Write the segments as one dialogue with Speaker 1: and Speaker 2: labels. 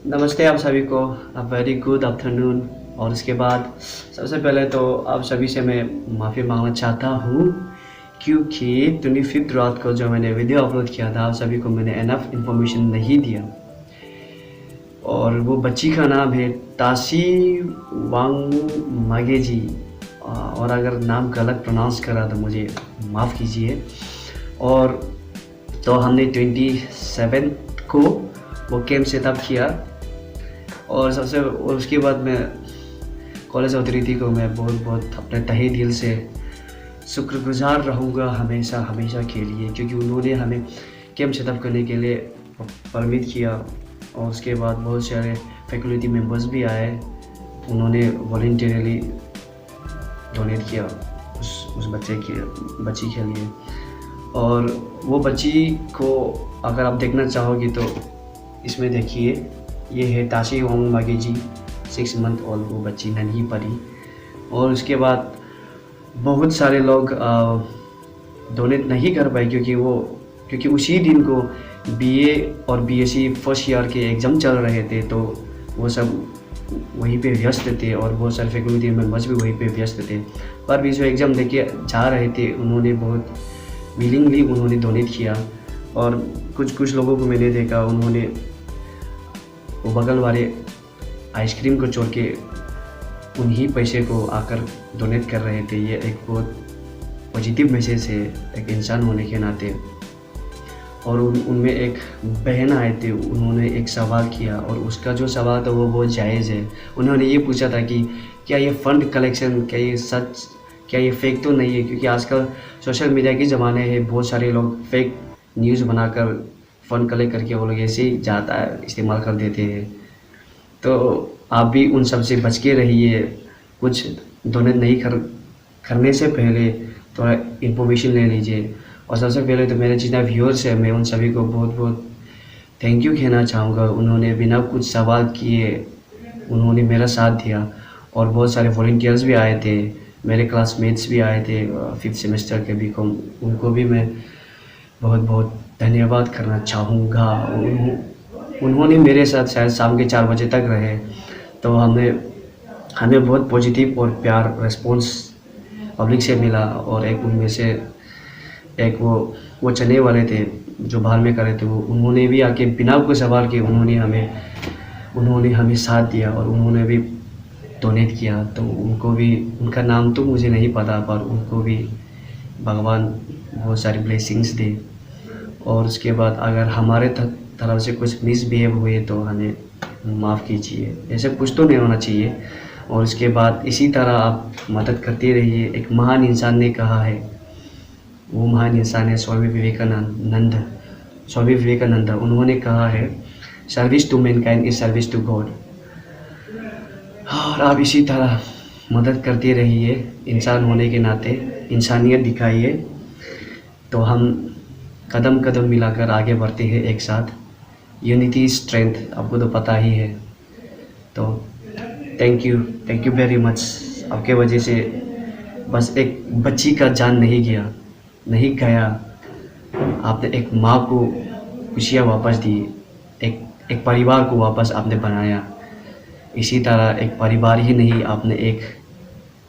Speaker 1: नमस्ते आप सभी को। Very good afternoon. और उसके बाद सबसे पहले तो आप सभी से मैं माफ़ी मांगना चाहता हूँ, क्योंकि 25 रात को जो मैंने वीडियो अपलोड किया था, आप सभी को मैंने इनफ इंफॉर्मेशन नहीं दिया। और वो बच्ची का नाम है तासी वांग मागेजी। और अगर नाम गलत प्रोनाउंस करा तो मुझे माफ़ कीजिए। और तो हमने 27 को वो कैंप सेटअप किया। और उसके बाद मैं कॉलेज अथॉरिटी को मैं बहुत बहुत अपने तहे दिल से शुक्रगुजार रहूँगा हमेशा हमेशा के लिए, क्योंकि उन्होंने हमें कैंप सेटअप करने के लिए परमिट किया। और उसके बाद बहुत सारे फैकल्टी मेंबर्स भी आए, उन्होंने वॉलंटियरली डोनेट किया उस बच्ची के लिए। और वो बच्ची को अगर आप देखना चाहोगे तो इसमें देखिए, ये है ताशी वांग मागेजी, 6 मंथ ओल्ड वो बच्ची नन्ही परी। और उसके बाद बहुत सारे लोग डोनेट नहीं कर पाए, क्योंकि उसी दिन को बीए और बीएससी फर्स्ट ईयर के एग्ज़ाम चल रहे थे, तो वो सब वहीं पे व्यस्त थे और बहुत सारे फैकल्टी मेंबर्स भी वहीं पे व्यस्त थे। पर भी जो एग्ज़ाम देके जा रहे थे, उन्होंने बहुत विलिंगली उन्होंने डोनेट किया। और कुछ लोगों को मैंने देखा, उन्होंने वो बगल वाले आइसक्रीम को छोड़ के उन्हीं पैसे को आकर डोनेट कर रहे थे। ये एक बहुत पॉजिटिव मैसेज है एक इंसान होने के नाते। और उनमें एक बहन आए थे, उन्होंने एक सवाल किया और उसका जो सवाल था वो बहुत जायज़ है। उन्होंने ये पूछा था कि क्या ये फ़ंड कलेक्शन, क्या ये सच, क्या ये फेक तो नहीं है, क्योंकि आजकल सोशल मीडिया के ज़माने है, बहुत सारे लोग फेक न्यूज़ बनाकर फ़ंड कलेक्ट करके वो लोग ऐसे ही ज़्यादा इस्तेमाल कर देते हैं। तो आप भी उन सब से बच के रहिए। कुछ डोनेट नहीं करने से पहले थोड़ा इन्फॉर्मेशन ले लीजिए। और सबसे पहले तो मेरे जितना व्यूअर्स है, मैं उन सभी को बहुत बहुत थैंक यू कहना चाहूँगा। उन्होंने बिना कुछ सवाल किए उन्होंने मेरा साथ दिया। और बहुत सारे वॉलंटियर्स भी आए थे, मेरे क्लासमेट्स भी आए थे 5th सेमेस्टर के बीकॉम, उनको भी मैं बहुत बहुत धन्यवाद करना चाहूँगा। उन्होंने मेरे साथ शायद शाम के 4 बजे तक रहे, तो हमें बहुत पॉजिटिव और प्यार रिस्पॉन्स पब्लिक से मिला। और एक उनमें से एक वो चने वाले थे जो बाहर में कर रहे थे, वो उन्होंने भी आके बिना कोई सवाल के उन्होंने हमें साथ दिया और उन्होंने भी डोनेट किया। तो उनको भी, उनका नाम तो मुझे नहीं पता, पर उनको भी भगवान बहुत सारी ब्लेसिंग्स दे। और उसके बाद अगर हमारे तरफ से कुछ मिसबिहेव हुए तो हमें माफ़ कीजिए, ऐसे कुछ तो नहीं होना चाहिए। और उसके बाद इसी तरह आप मदद करते रहिए। एक महान इंसान ने कहा है, वो महान इंसान है स्वामी विवेकानंद। उन्होंने कहा है, service to mankind is service to God. और आप इसी तरह मदद करते रहिए, इंसान होने के नाते इंसानियत दिखाइए। तो हम कदम कदम मिलाकर आगे बढ़ते हैं एक साथ। यूनिटी स्ट्रेंथ, आपको तो पता ही है। तो थैंक यू वेरी मच। आपके वजह से बस एक बच्ची का जान नहीं गया। आपने एक माँ को खुशियाँ वापस दी, एक परिवार को वापस आपने बनाया। इसी तरह एक परिवार ही नहीं, आपने एक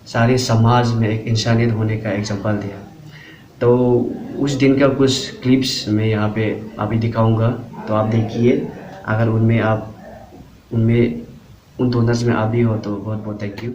Speaker 1: सारे समाज में एक इंसानियत होने का एग्जाम्पल दिया। तो उस दिन का कुछ क्लिप्स मैं यहाँ पे अभी दिखाऊंगा, तो आप देखिए। अगर उन डोनर्स में आप भी हो तो बहुत बहुत थैंक यू।